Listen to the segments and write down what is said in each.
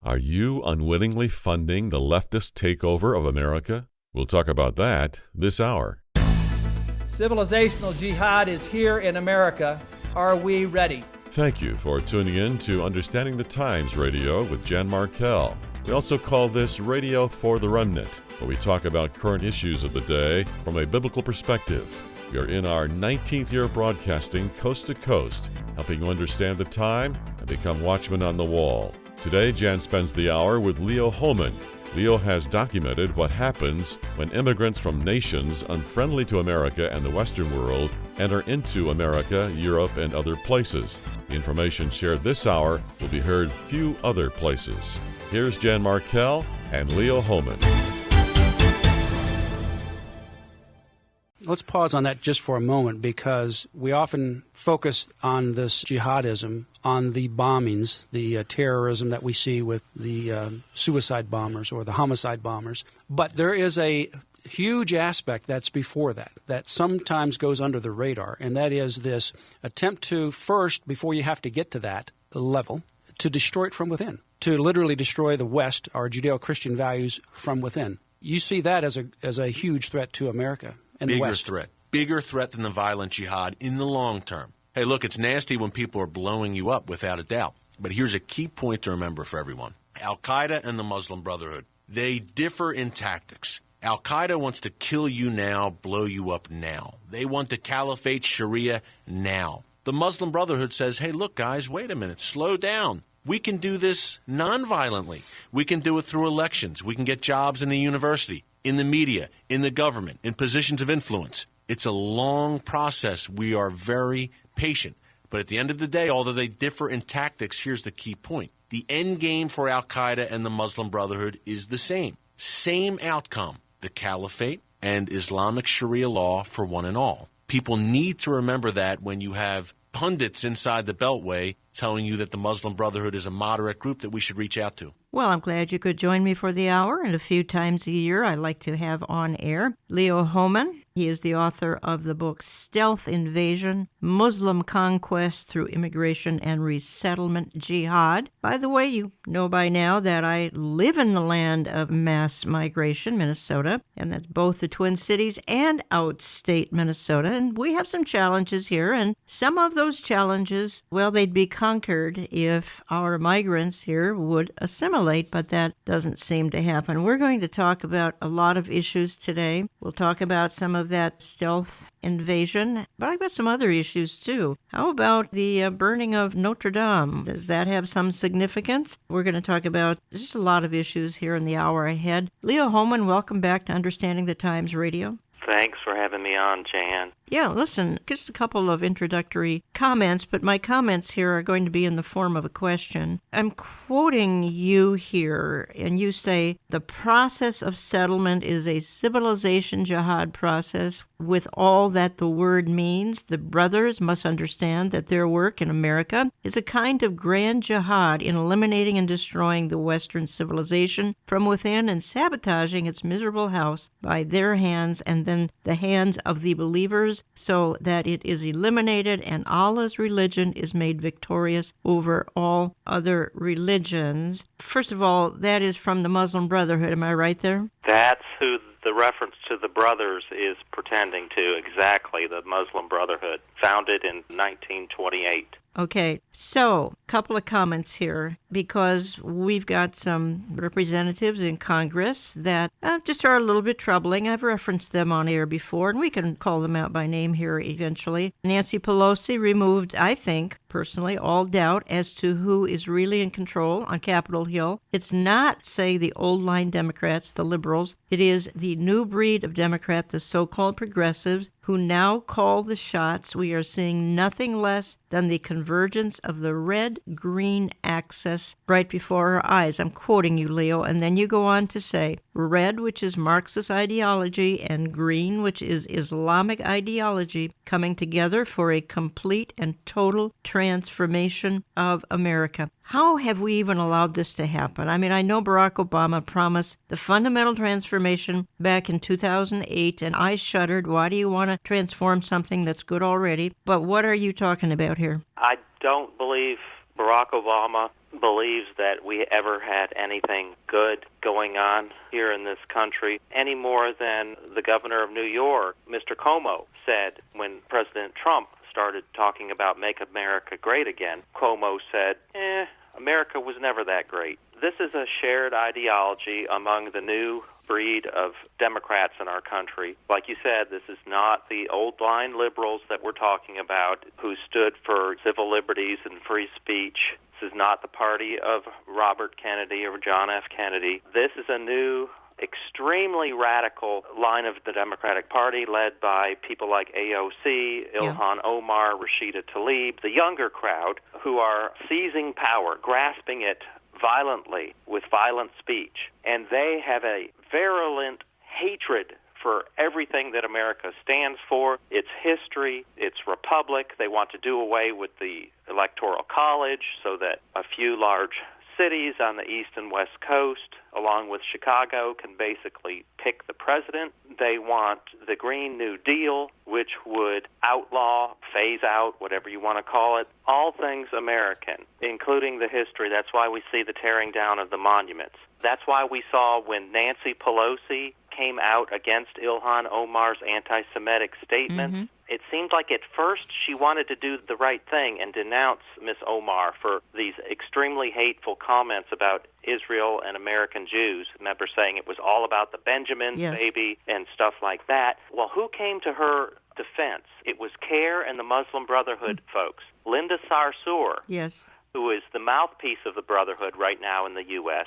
Are you unwittingly funding the leftist takeover of America? We'll talk about that this hour. Civilizational jihad is here in America. Are we ready? Thank you for tuning in to Understanding the Times Radio with Jan Markell. We also call this Radio for the Remnant, where we talk about current issues of the day from a biblical perspective. We are in our 19th year of broadcasting coast to coast, helping you understand the time and become watchmen on the wall. Today, Jan spends the hour with Leo Hohmann. Leo has documented what happens when immigrants from nations unfriendly to America and the Western world enter into America, Europe, and other places. The information shared this hour will be heard few other places. Here's Jan Markell and Leo Hohmann. Let's pause on that just for a moment, because we often focus on this jihadism, on the bombings, the terrorism that we see with the suicide bombers or the homicide bombers. But there is a huge aspect that's before that sometimes goes under the radar, and that is this attempt to first, before you have to get to that level, to destroy it from within, to literally destroy the West, our Judeo-Christian values from within. You see that as a huge threat to America. Bigger threat than the violent jihad in the long term. Hey, look, it's nasty when people are blowing you up, without a doubt. But here's a key point to remember for everyone. Al-Qaeda and the Muslim Brotherhood, they differ in tactics. Al-Qaeda wants to kill you now, blow you up now. They want the caliphate Sharia now. The Muslim Brotherhood says, hey, look, guys, wait a minute, slow down. We can do this non-violently. We can do it through elections. We can get jobs in the university, in the media, in the government, in positions of influence. It's a long process. We are very patient. But at the end of the day, although they differ in tactics, here's the key point. The end game for Al-Qaeda and the Muslim Brotherhood is the same. Same outcome, the caliphate and Islamic Sharia law for one and all. People need to remember that when you have pundits inside the Beltway telling you that the Muslim Brotherhood is a moderate group that we should reach out to. Well, I'm glad you could join me for the hour, and a few times a year I like to have on air Leo Hohmann. He is the author of the book Stealth Invasion, Muslim Conquest Through Immigration and Resettlement Jihad. By the way, you know by now that I live in the land of mass migration, Minnesota, and that's both the Twin Cities and outstate Minnesota. And we have some challenges here, and some of those challenges, well, they'd be conquered if our migrants here would assimilate, but that doesn't seem to happen. We're going to talk about a lot of issues today. We'll talk about some of that stealth invasion, but I've got some other issues too. How about the burning of Notre Dame? Does that have some significance? We're going to talk about just a lot of issues here in the hour ahead. Leo Hohmann, welcome back to Understanding the Times Radio. Thanks for having me on, Jan. Yeah, listen, just a couple of introductory comments, but my comments here are going to be in the form of a question. I'm quoting you here, and you say, the process of settlement is a civilization jihad process with all that the word means. The brothers must understand that their work in America is a kind of grand jihad in eliminating and destroying the Western civilization from within and sabotaging its miserable house by their hands and then the hands of the believers, so that it is eliminated and Allah's religion is made victorious over all other religions. First of all, that is from the Muslim Brotherhood. Am I right there? That's who the reference to the brothers is pretending to, exactly, the Muslim Brotherhood, founded in 1928. Okay, so a couple of comments here, because we've got some representatives in Congress that just are a little bit troubling. I've referenced them on air before, and we can call them out by name here eventually. Nancy Pelosi removed, I think, personally, all doubt as to who is really in control on Capitol Hill. It's not, say, the old-line Democrats, the liberals. It is the new breed of Democrat, the so-called progressives, who now call the shots. We are seeing nothing less than the convergence of the red-green axis right before our eyes. I'm quoting you, Leo, and then you go on to say, red, which is Marxist ideology, and green, which is Islamic ideology, coming together for a complete and total transformation of America. How have we even allowed this to happen? I mean, I know Barack Obama promised the fundamental transformation back in 2008, and I shuddered. Why do you want to transform something that's good already? But what are you talking about here? I don't believe Barack Obama believes that we ever had anything good going on here in this country any more than the governor of New York, Mr. Cuomo, said when President Trump started talking about Make America Great Again. Cuomo said, America was never that great. This is a shared ideology among the new breed of Democrats in our country. Like you said, this is not the old line liberals that we're talking about who stood for civil liberties and free speech. This is not the party of Robert Kennedy or John F. Kennedy. This is a new, extremely radical line of the Democratic Party led by people like AOC, Ilhan Omar, Rashida Tlaib, the younger crowd who are seizing power, grasping it violently with violent speech. And they have a virulent hatred for everything that America stands for, its history, its republic. They want to do away with the Electoral College so that a few large cities on the East and West Coast, along with Chicago, can basically pick the president. They want the Green New Deal, which would outlaw, phase out, whatever you want to call it, all things American, including the history. That's why we see the tearing down of the monuments. That's why we saw when Nancy Pelosi came out against Ilhan Omar's anti-Semitic statements, it seemed like at first she wanted to do the right thing and denounce Miss Omar for these extremely hateful comments about Israel and American Jews. Remember saying it was all about the Benjamins, baby, and stuff like that. Well, who came to her defense? It was CARE and the Muslim Brotherhood folks. Linda Sarsour, who is the mouthpiece of the Brotherhood right now in the U.S.,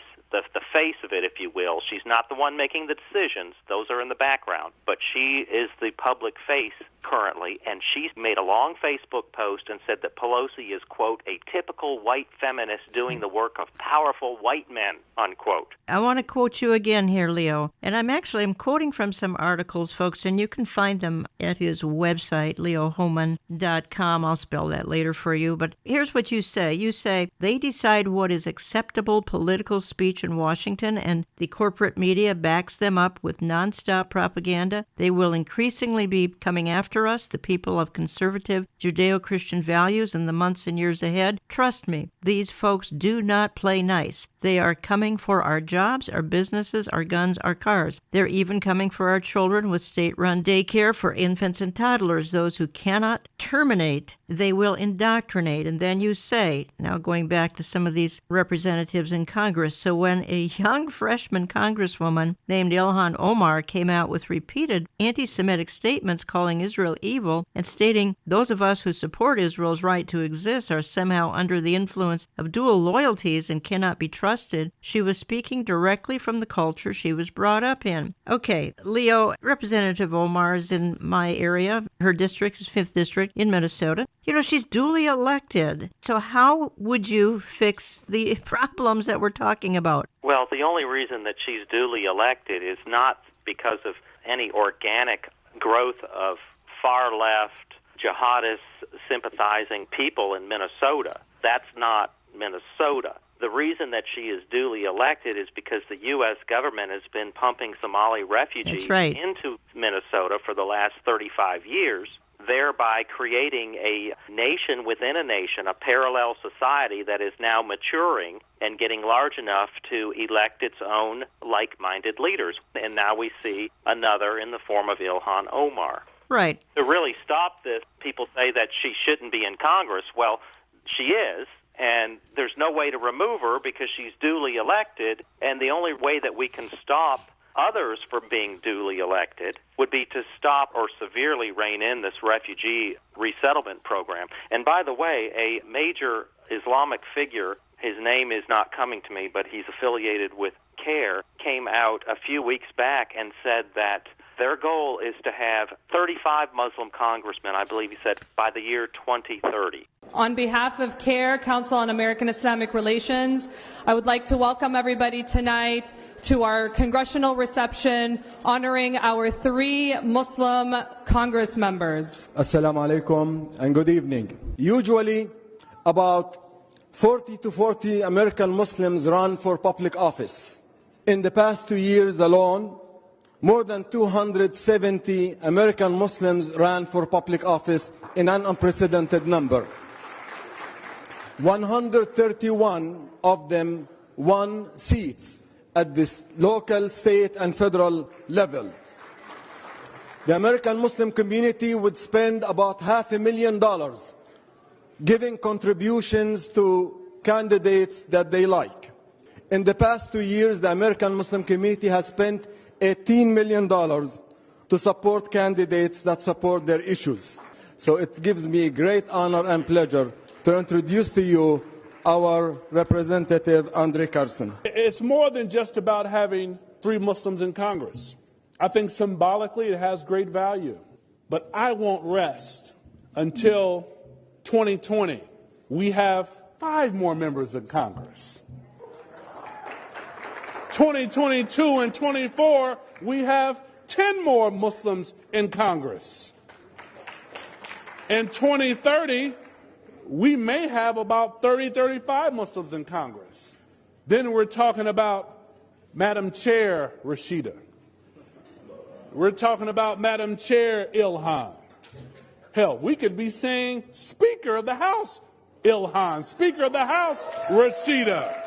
the face of it, if you will. She's not the one making the decisions. Those are in the background. But she is the public face currently, and she's made a long Facebook post and said that Pelosi is, quote, a typical white feminist doing the work of powerful white men, unquote. I want to quote you again here, Leo. And I'm quoting from some articles, folks, and you can find them at his website, leohohmann.com. I'll spell that later for you. But here's what you say. You say, they decide what is acceptable political speech in Washington, and the corporate media backs them up with nonstop propaganda. They will increasingly be coming after us, the people of conservative Judeo-Christian values, in the months and years ahead. Trust me, these folks do not play nice. They are coming for our jobs, our businesses, our guns, our cars. They're even coming for our children with state-run daycare for infants and toddlers. Those who cannot terminate, they will indoctrinate. And then you say, now going back to some of these representatives in Congress, so when a young freshman congresswoman named Ilhan Omar came out with repeated anti-Semitic statements calling Israel evil and stating those of us who support Israel's right to exist are somehow under the influence of dual loyalties and cannot be trusted, she was speaking directly from the culture she was brought up in. Okay, Leo, Representative Omar is in my area. Her district is 5th District in Minnesota. You know, she's duly elected. So how would you fix the problems that we're talking about? Well, the only reason that she's duly elected is not because of any organic growth of far-left, jihadist, sympathizing people in Minnesota. That's not Minnesota. The reason that she is duly elected is because the U.S. government has been pumping Somali refugees into Minnesota for the last 35 years, thereby creating a nation within a nation, a parallel society that is now maturing and getting large enough to elect its own like-minded leaders. And now we see another in the form of Ilhan Omar. Right. To really stop this, people say that she shouldn't be in Congress. Well, she is, and there's no way to remove her because she's duly elected, and the only way that we can stop others from being duly elected would be to stop or severely rein in this refugee resettlement program. And by the way, a major Islamic figure, his name is not coming to me, but he's affiliated with CARE, came out a few weeks back and said that their goal is to have 35 Muslim congressmen, I believe he said, by the year 2030. On behalf of CARE, Council on American Islamic Relations, I would like to welcome everybody tonight to our congressional reception honoring our 3 Muslim Congress members. Assalamu alaikum and good evening. Usually, about 30 to 40 American Muslims run for public office. In the past 2 years alone, more than 270 American Muslims ran for public office in an unprecedented number. 131 of them won seats at this local, state, and federal level. The American Muslim community would spend about $500,000 giving contributions to candidates that they like. In the past 2 years, the American Muslim community has spent $18 million to support candidates that support their issues. So it gives me great honor and pleasure to introduce to you our representative, Andre Carson. It's more than just about having 3 Muslims in Congress. I think symbolically it has great value. But I won't rest until 2020. We have 5 more members in Congress. 2022 and 24, we have 10 more Muslims in Congress. In 2030, we may have about 35 Muslims in Congress. Then we're talking about Madam Chair Rashida. We're talking about Madam Chair Ilhan. Hell, we could be saying Speaker of the House Ilhan, Speaker of the House Rashida,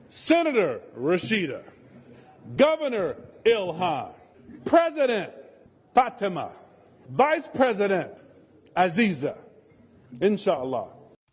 Senator Rashida, Governor Ilhan, President Fatima, Vice President Aziza, inshallah.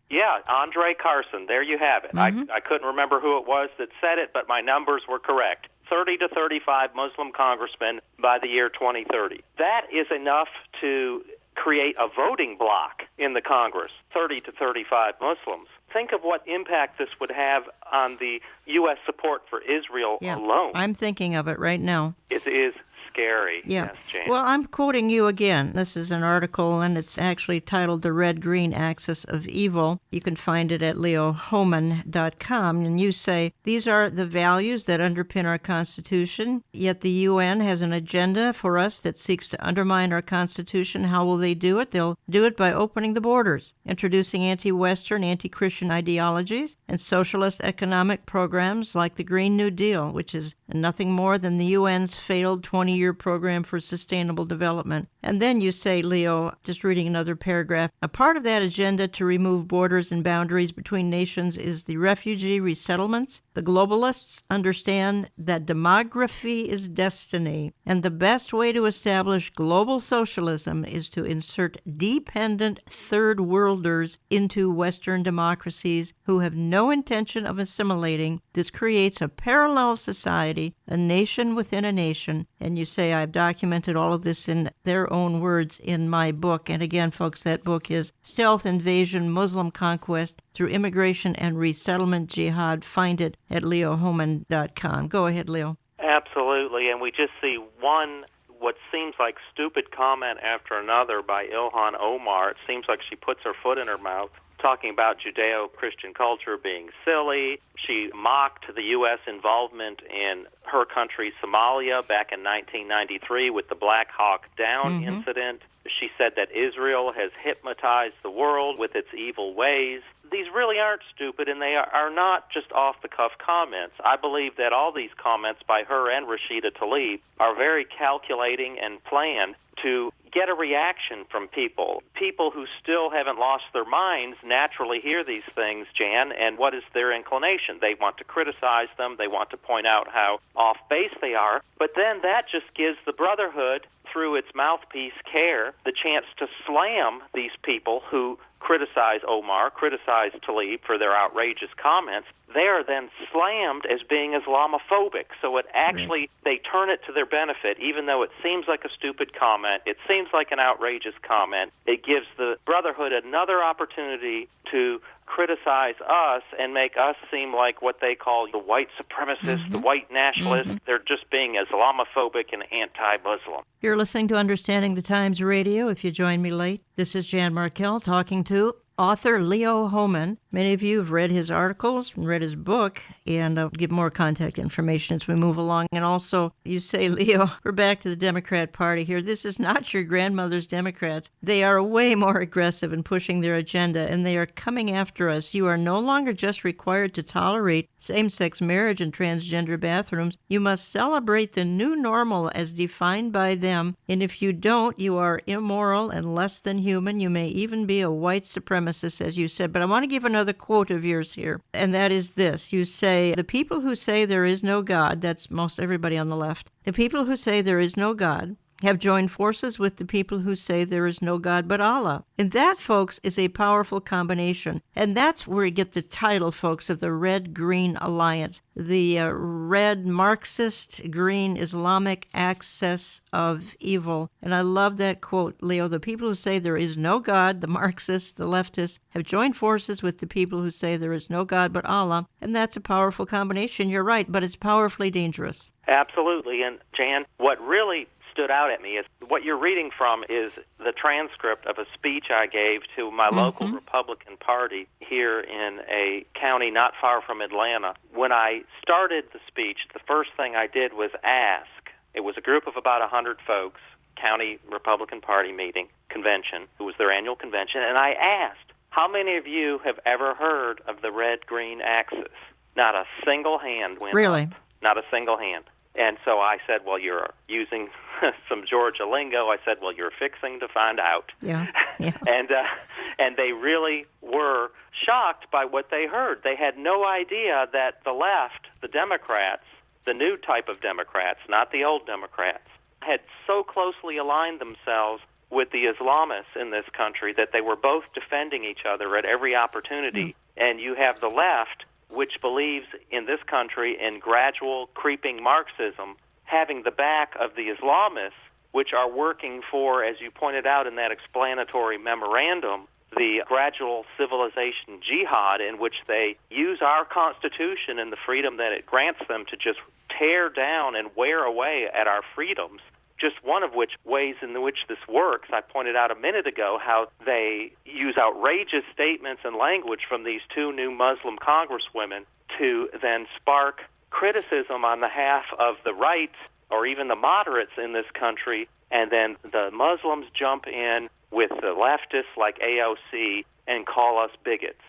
Yeah, Andre Carson, there you have it. I couldn't remember who it was that said it, but my numbers were correct. 30 to 35 Muslim congressmen by the year 2030. That is enough to create a voting bloc in the Congress, 30 to 35 Muslims. Think of what impact this would have on the U.S. support for Israel alone. I'm thinking of it right now. It is scary. Yeah. Yes, Jane. Well, I'm quoting you again. This is an article, and it's actually titled The Red-Green Axis of Evil. You can find it at leohohmann.com, and you say, these are the values that underpin our Constitution, yet the UN has an agenda for us that seeks to undermine our Constitution. How will they do it? They'll do it by opening the borders, introducing anti-Western, anti-Christian ideologies, and socialist economic programs like the Green New Deal, which is nothing more than the UN's failed 20-year program for sustainable development. And then you say, Leo, just reading another paragraph, a part of that agenda to remove borders and boundaries between nations is the refugee resettlements. The globalists understand that demography is destiny, and the best way to establish global socialism is to insert dependent third worlders into Western democracies who have no intention of assimilating. This creates a parallel society, a nation within a nation, and you say I've documented all of this in their own words in my book. And again, folks, that book is Stealth Invasion, Muslim Conquest Through Immigration and Resettlement Jihad. Find it at leohohmann.com. Go ahead, Leo. Absolutely, and we just see one, what seems like stupid comment after another by Ilhan Omar. It seems like she puts her foot in her mouth, talking about Judeo-Christian culture being silly. She mocked the U.S. involvement in her country, Somalia, back in 1993 with the Black Hawk Down incident. She said that Israel has hypnotized the world with its evil ways. These really aren't stupid, and they are not just off-the-cuff comments. I believe that all these comments by her and Rashida Tlaib are very calculating and planned to get a reaction from people. People who still haven't lost their minds naturally hear these things, Jan, and what is their inclination? They want to criticize them. They want to point out how off base they are. But then that just gives the Brotherhood, through its mouthpiece, CARE, the chance to slam these people who criticize Omar, criticize Tlaib for their outrageous comments. They are then slammed as being Islamophobic. So it actually, they turn it to their benefit, even though it seems like a stupid comment. It seems like an outrageous comment. It gives the Brotherhood another opportunity to criticize us and make us seem like what they call the white supremacists, the white nationalists. They're just being Islamophobic and anti-Muslim. You're listening to Understanding the Times Radio. If you join me late, this is Jan Markell talking to author Leo Hohmann. Many of you have read his articles and read his book, and I'll give more contact information as we move along. And also, you say, Leo, we're back to the Democrat Party here. This is not your grandmother's Democrats. They are way more aggressive in pushing their agenda, and they are coming after us. You are no longer just required to tolerate same-sex marriage and transgender bathrooms. You must celebrate the new normal as defined by them, and if you don't, you are immoral and less than human. You may even be a white supremacist. supremacists, as you said, but I want to give another quote of yours here, and that is this. You say, the people who say there is no God, that's most everybody on the left, the people who say there is no God have joined forces with the people who say there is no God but Allah. And that, folks, is a powerful combination. And that's where you get the title, folks, of the Red-Green Alliance, the red Marxist, green Islamic axis of evil. And I love that quote, Leo. The people who say there is no God, the Marxists, the leftists, have joined forces with the people who say there is no God but Allah. And that's a powerful combination. You're right, but it's powerfully dangerous. Absolutely. And, Jan, what really stood out at me is what you're reading from is the transcript of a speech I gave to my local Republican Party here in a county not far from Atlanta. When I started the speech, the first thing I did was ask. It was a group of about 100 folks, county Republican Party meeting, convention. It was their annual convention, and I asked, how many of you have ever heard of the red-green axis? Not a single hand went up. Not a single hand. And so I said, well, you're using some Georgia lingo. I said, well, you're fixing to find out. Yeah. And they really were shocked by what they heard. They had no idea that the left, the Democrats, the new type of Democrats, not the old Democrats, had so closely aligned themselves with the Islamists in this country that they were both defending each other at every opportunity. And you have the left, which believes in this country in gradual creeping Marxism, having the back of the Islamists, which are working for, as you pointed out in that explanatory memorandum, the gradual civilization jihad in which they use our Constitution and the freedom that it grants them to just tear down and wear away at our freedoms. Just one of which ways in which this works, I pointed out a minute ago how they use outrageous statements and language from these two new Muslim congresswomen to then spark criticism on behalf of the right or even the moderates in this country, and then the Muslims jump in with the leftists like AOC and call us bigots.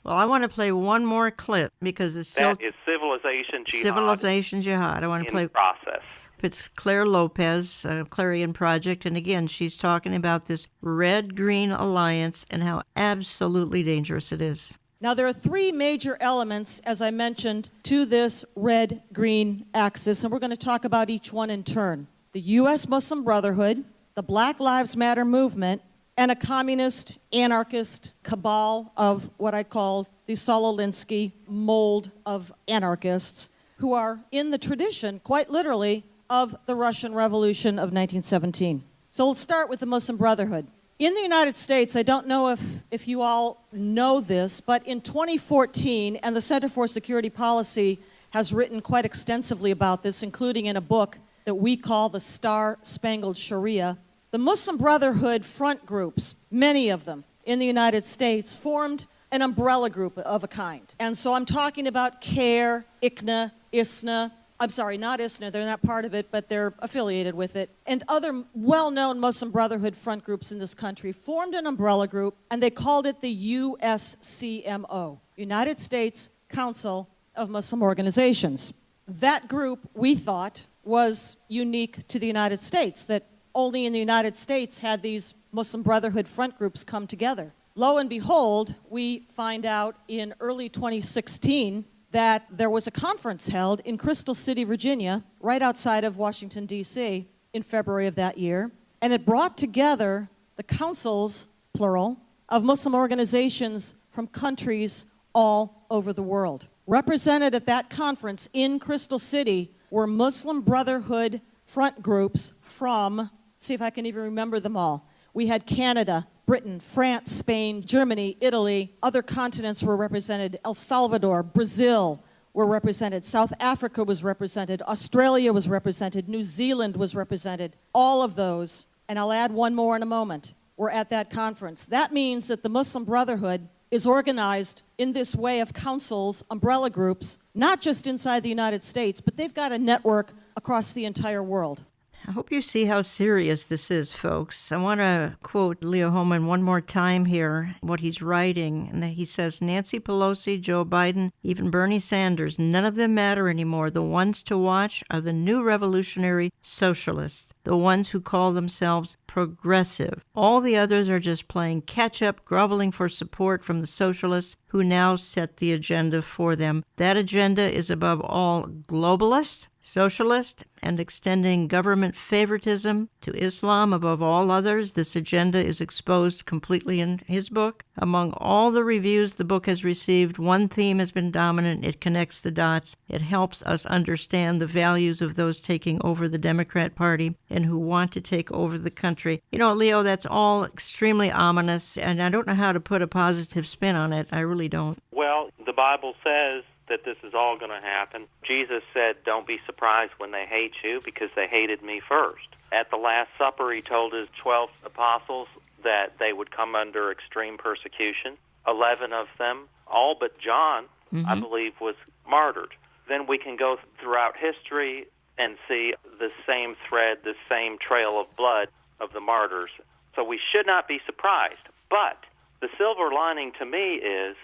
Well, I want to play one more clip because it's still... That is civilization jihad. Civilization jihad. I want to play... In process. It's Claire Lopez, Clarion Project, and again, she's talking about this red-green alliance and how absolutely dangerous it is. Now, there are three major elements, as I mentioned, to this red-green axis, and we're going to talk about each one in turn. The U.S. Muslim Brotherhood, the Black Lives Matter movement, and a communist, anarchist cabal of what I call the Saul Alinsky mold of anarchists who are in the tradition, quite literally, of the Russian Revolution of 1917. So we'll start with the Muslim Brotherhood. In the United States, I don't know if you all know this, but in 2014, and the Center for Security Policy has written quite extensively about this, including in a book that we call the Star-Spangled Sharia, the Muslim Brotherhood front groups, many of them in the United States, formed an umbrella group of a kind. And so I'm talking about CARE, ICNA, ISNA, I'm sorry, not ISNA, they're not part of it, but they're affiliated with it, and other well-known Muslim Brotherhood front groups in this country formed an umbrella group, and they called it the USCMO, United States Council of Muslim Organizations. That group, we thought, was unique to the United States, that only in the United States had these Muslim Brotherhood front groups come together. Lo and behold, we find out in early 2016 that there was a conference held in Crystal City, Virginia, right outside of Washington, D.C., in February of that year, and it brought together the councils, plural, of Muslim organizations from countries all over the world. Represented at that conference in Crystal City were Muslim Brotherhood front groups from, let's see if I can even remember them all. We had Canada, Britain, France, Spain, Germany, Italy. Other continents were represented. El Salvador, Brazil were represented. South Africa was represented. Australia was represented. New Zealand was represented. All of those, and I'll add one more in a moment, were at that conference. That means that the Muslim Brotherhood is organized in this way of councils, umbrella groups, not just inside the United States, but they've got a network across the entire world. I hope you see how serious this is, folks. I want to quote Leo Hohmann one more time here, what he's writing. And he says, Nancy Pelosi, Joe Biden, even Bernie Sanders, none of them matter anymore. The ones to watch are the new revolutionary socialists, the ones who call themselves progressive. All the others are just playing catch-up, groveling for support from the socialists who now set the agenda for them. That agenda is above all globalist, socialist, and extending government favoritism to Islam above all others. This agenda is exposed completely in his book. Among all the reviews the book has received, one theme has been dominant. It connects the dots. It helps us understand the values of those taking over the Democrat Party and who want to take over the country. You know, Leo, that's all extremely ominous, and I don't know how to put a positive spin on it. I really don't. Well, the Bible says that this is all going to happen. Jesus said, don't be surprised when they hate you because they hated me first. At the Last Supper, he told his 12 apostles that they would come under extreme persecution. 11 of them, all but John, I believe, was martyred. Then we can go throughout history and see the same thread, the same trail of blood of the martyrs. So we should not be surprised. But the silver lining to me is,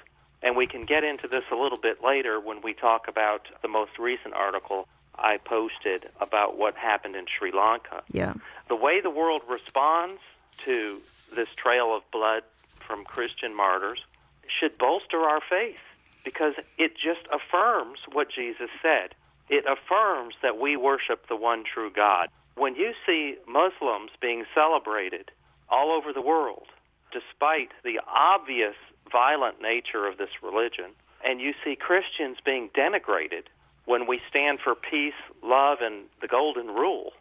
and we can get into this a little bit later when we talk about the most recent article I posted about what happened in Sri Lanka. Yeah. The way the world responds to this trail of blood from Christian martyrs should bolster our faith because it just affirms what Jesus said. It affirms that we worship the one true God. When you see Muslims being celebrated all over the world, despite the obvious violent nature of this religion, and you see Christians being denigrated when we stand for peace, love, and the golden rule,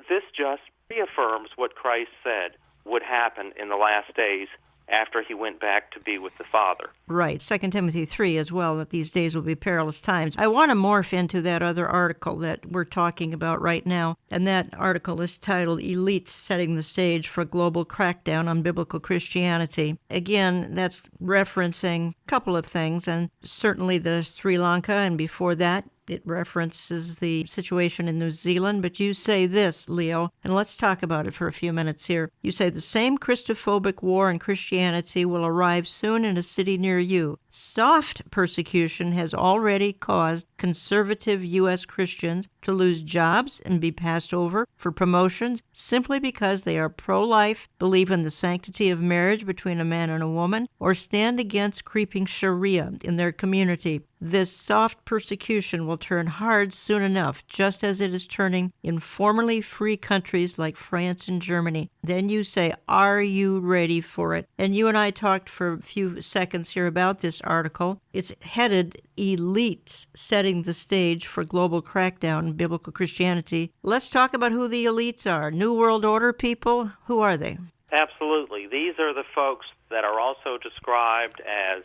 this just reaffirms what Christ said would happen in the last days after he went back to be with the Father. Right, 2 Timothy 3 as well, that these days will be perilous times. I want to morph into that other article that we're talking about right now, and that article is titled Elites Setting the Stage for a Global Crackdown on Biblical Christianity. Again, that's referencing a couple of things, and certainly the Sri Lanka, and before that, it references the situation in New Zealand, but you say this, Leo, and let's talk about it for a few minutes here. You say the same Christophobic war on Christianity will arrive soon in a city near you. Soft persecution has already caused conservative U.S. Christians to lose jobs and be passed over for promotions simply because they are pro-life, believe in the sanctity of marriage between a man and a woman, or stand against creeping Sharia in their community. This soft persecution will turn hard soon enough, just as it is turning in formerly free countries like France and Germany. Then you say, are you ready for it? And you and I talked for a few seconds here about this article. It's headed Elites Setting the Stage for Global Crackdown on Biblical Christianity. Let's talk about who the elites are. New World Order people? Who are they? Absolutely. These are the folks that are also described as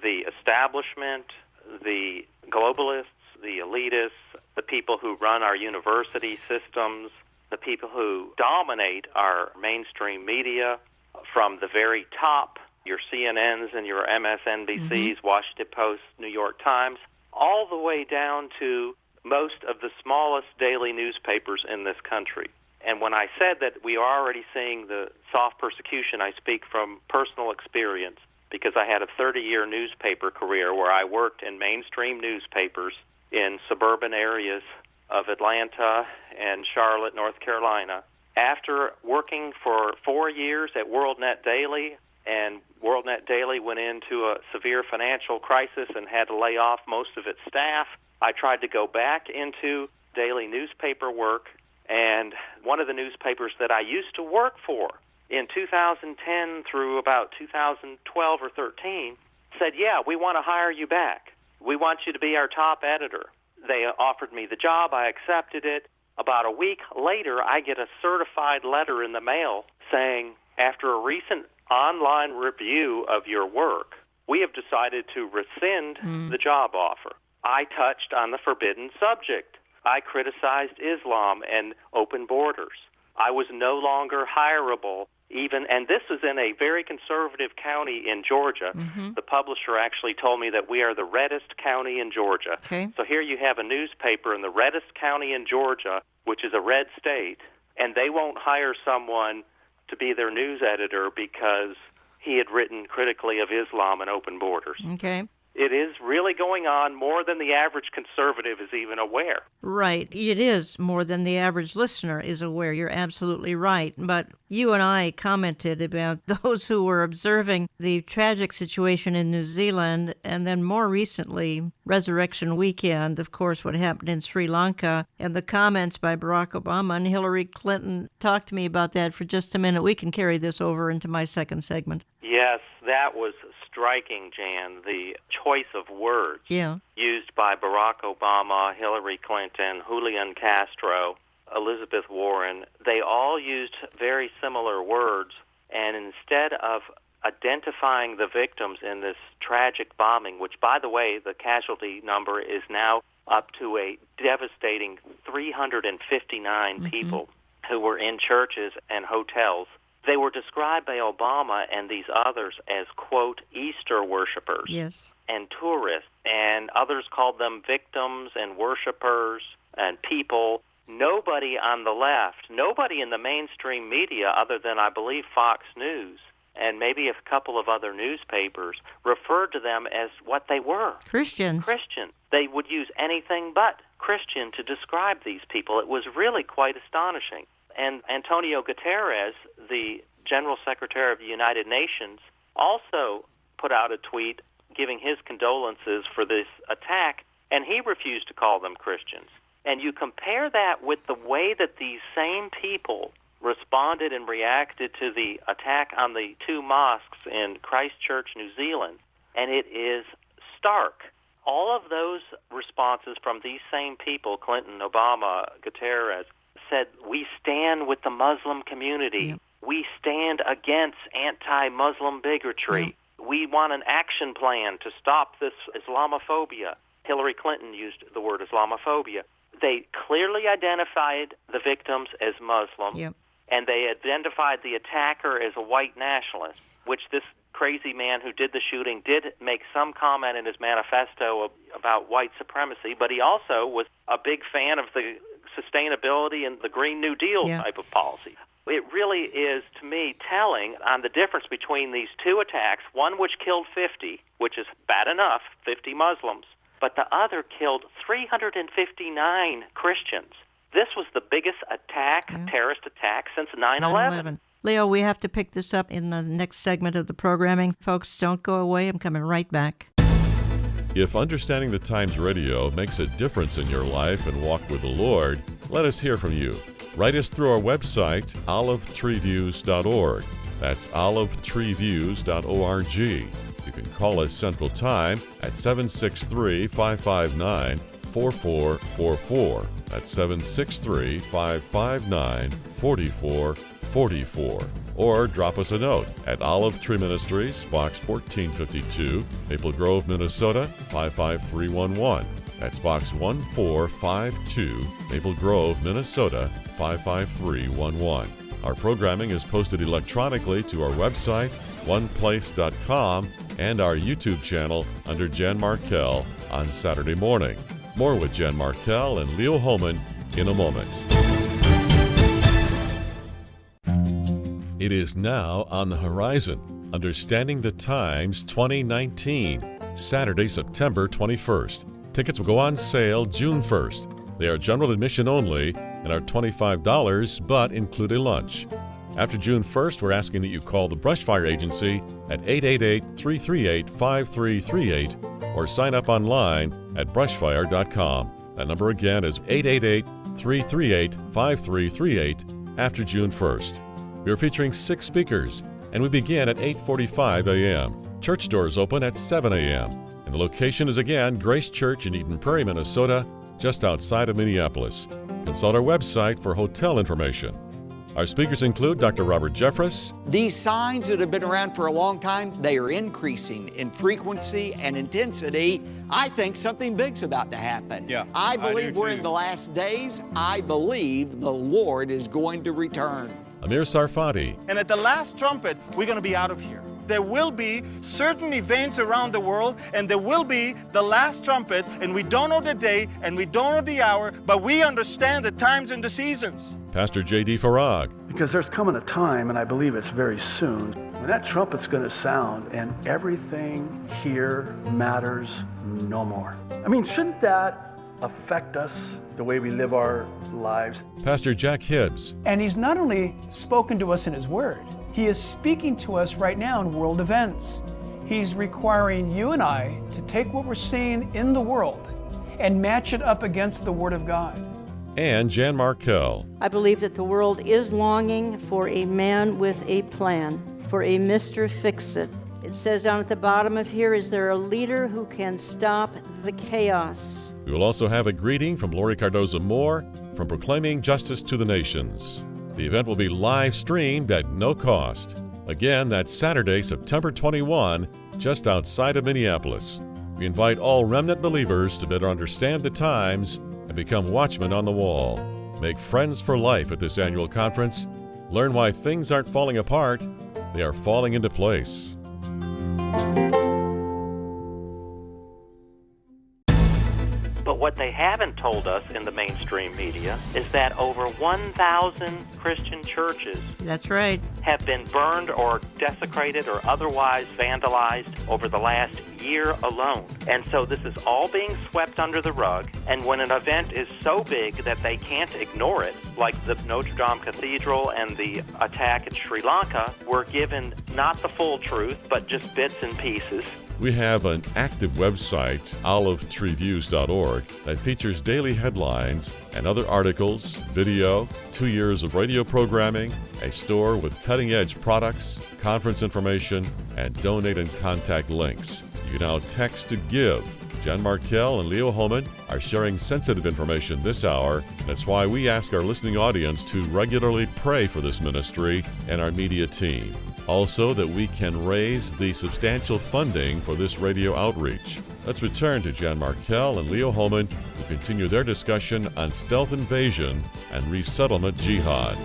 the establishment, the globalists, the elitists, the people who run our university systems, the people who dominate our mainstream media from the very top, your CNNs and your MSNBCs, Washington Post, New York Times, all the way down to most of the smallest daily newspapers in this country. And when I said that we are already seeing the soft persecution, I speak from personal experience because I had a 30-year newspaper career where I worked in mainstream newspapers in suburban areas of Atlanta and Charlotte, North Carolina. After working for 4 years at WorldNet Daily, and WorldNet Daily went into a severe financial crisis and had to lay off most of its staff, I tried to go back into daily newspaper work, and one of the newspapers that I used to work for in 2010 through about 2012 or 13 said, yeah, we want to hire you back. We want you to be our top editor. They offered me the job. I accepted it. About a week later, I get a certified letter in the mail saying, after a recent online review of your work, we have decided to rescind the job offer. I touched on the forbidden subject. I criticized Islam and open borders. I was no longer hireable even, and this was in a very conservative county in Georgia. The publisher actually told me that we are the reddest county in Georgia. Okay. So here you have a newspaper in the reddest county in Georgia, which is a red state, and they won't hire someone to be their news editor because he had written critically of Islam and open borders. Okay. It is really going on more than the average conservative is even aware. Right. It is more than the average listener is aware. You're absolutely right. But you and I commented about those who were observing the tragic situation in New Zealand, and then more recently, Resurrection Weekend, of course, what happened in Sri Lanka, and the comments by Barack Obama and Hillary Clinton. Talk to me about that for just a minute. We can carry this over into my second segment. Yes, that was striking, Jan, the choice of words used by Barack Obama, Hillary Clinton, Julian Castro, Elizabeth Warren. They all used very similar words, and instead of identifying the victims in this tragic bombing, which, by the way, the casualty number is now up to a devastating 359 people who were in churches and hotels. They were described by Obama and these others as, quote, Easter worshipers and tourists, and others called them victims and worshipers and people. Nobody on the left, nobody in the mainstream media other than, I believe, Fox News and maybe a couple of other newspapers referred to them as what they were. Christians. They would use anything but Christian to describe these people. It was really quite astonishing. And Antonio Guterres, the General Secretary of the United Nations, also put out a tweet giving his condolences for this attack, and he refused to call them Christians. And you compare that with the way that these same people responded and reacted to the attack on the two mosques in Christchurch, New Zealand, and it is stark. All of those responses from these same people, Clinton, Obama, Guterres, said, we stand with the Muslim community. We stand against anti-Muslim bigotry. We want an action plan to stop this Islamophobia. Hillary Clinton used the word Islamophobia. They clearly identified the victims as Muslim, and they identified the attacker as a white nationalist, which this crazy man who did the shooting did make some comment in his manifesto about white supremacy, but he also was a big fan of the sustainability and the Green New Deal type of policy. It really is, to me, telling on the difference between these two attacks, one which killed 50, which is bad enough, 50 Muslims, but the other killed 359 Christians. This was the biggest attack, terrorist attack, since 9/11. Leo, we have to pick this up in the next segment of the programming. Folks, don't go away. I'm coming right back. If Understanding the Times Radio makes a difference in your life and walk with the Lord, let us hear from you. Write us through our website, olivetreeviews.org. That's olivetreeviews.org. You can call us Central Time at 763-559-4444. That's 763-559-4444. Or drop us a note at Olive Tree Ministries, Box 1452, Maple Grove, Minnesota 55311. That's Box 1452, Maple Grove, Minnesota 55311. Our programming is posted electronically to our website, oneplace.com, and our YouTube channel under Jan Markell on Saturday morning. More with Jan Markell and Leo Hohmann in a moment. It is now on the horizon, Understanding the Times 2019, Saturday, September 21st. Tickets will go on sale June 1st. They are general admission only and are $25, but include a lunch. After June 1st, we're asking that you call the Brushfire Agency at 888-338-5338 or sign up online at brushfire.com. That number again is 888-338-5338 after June 1st. We are featuring 6 speakers, and we begin at 8:45 a.m. Church doors open at 7 a.m. And the location is again Grace Church in Eden Prairie, Minnesota, just outside of Minneapolis. Consult our website for hotel information. Our speakers include Dr. Robert Jeffress. These signs that have been around for a long time, they are increasing in frequency and intensity. I think something big's about to happen. I believe we're in the last days. I believe the Lord is going to return. Amir Sarfati. And at the last trumpet, we're going to be out of here. there will be certain events around the world, and there will be the last trumpet, and we don't know the day, and we don't know the hour, but we understand the times and the seasons. Pastor J.D. Farag. Because there's coming a time, and I believe it's very soon, when that trumpet's going to sound and everything here matters no more. I mean, shouldn't that affect us, the way we live our lives? Pastor Jack Hibbs. And he's not only spoken to us in his word, he is speaking to us right now in world events. He's requiring you and I to take what we're seeing in the world and match it up against the Word of God. And Jan Markell. I believe that the world is longing for a man with a plan, for a Mr. Fix-It. It says down at the bottom of here, is there a leader who can stop the chaos? We will also have a greeting from Lori Cardoza-Moore from Proclaiming Justice to the Nations. The event will be live streamed at no cost. Again, that's Saturday, September 21, just outside of Minneapolis. We invite all remnant believers to better understand the times and become watchmen on the wall. Make friends for life at this annual conference. Learn why things aren't falling apart, they are falling into place. But what they haven't told us in the mainstream media is that over 1,000 Christian churches That's right. have been burned or desecrated or otherwise vandalized over the last year alone. And so this is all being swept under the rug. And when an event is so big that they can't ignore it, like the Notre Dame Cathedral and the attack in Sri Lanka, we're given not the full truth, but just bits and pieces. We have an active website, olivetreeviews.org, that features daily headlines and other articles, video, 2 years of radio programming, a store with cutting-edge products, conference information, and donate and contact links. You can now text to give. Jan Markell and Leo Hohmann are sharing sensitive information this hour. That's why we ask our listening audience to regularly pray for this ministry and our media team. Also, that we can raise the substantial funding for this radio outreach. Let's return to Jan Markell and Leo Hohmann, who continue their discussion on stealth invasion and resettlement jihad.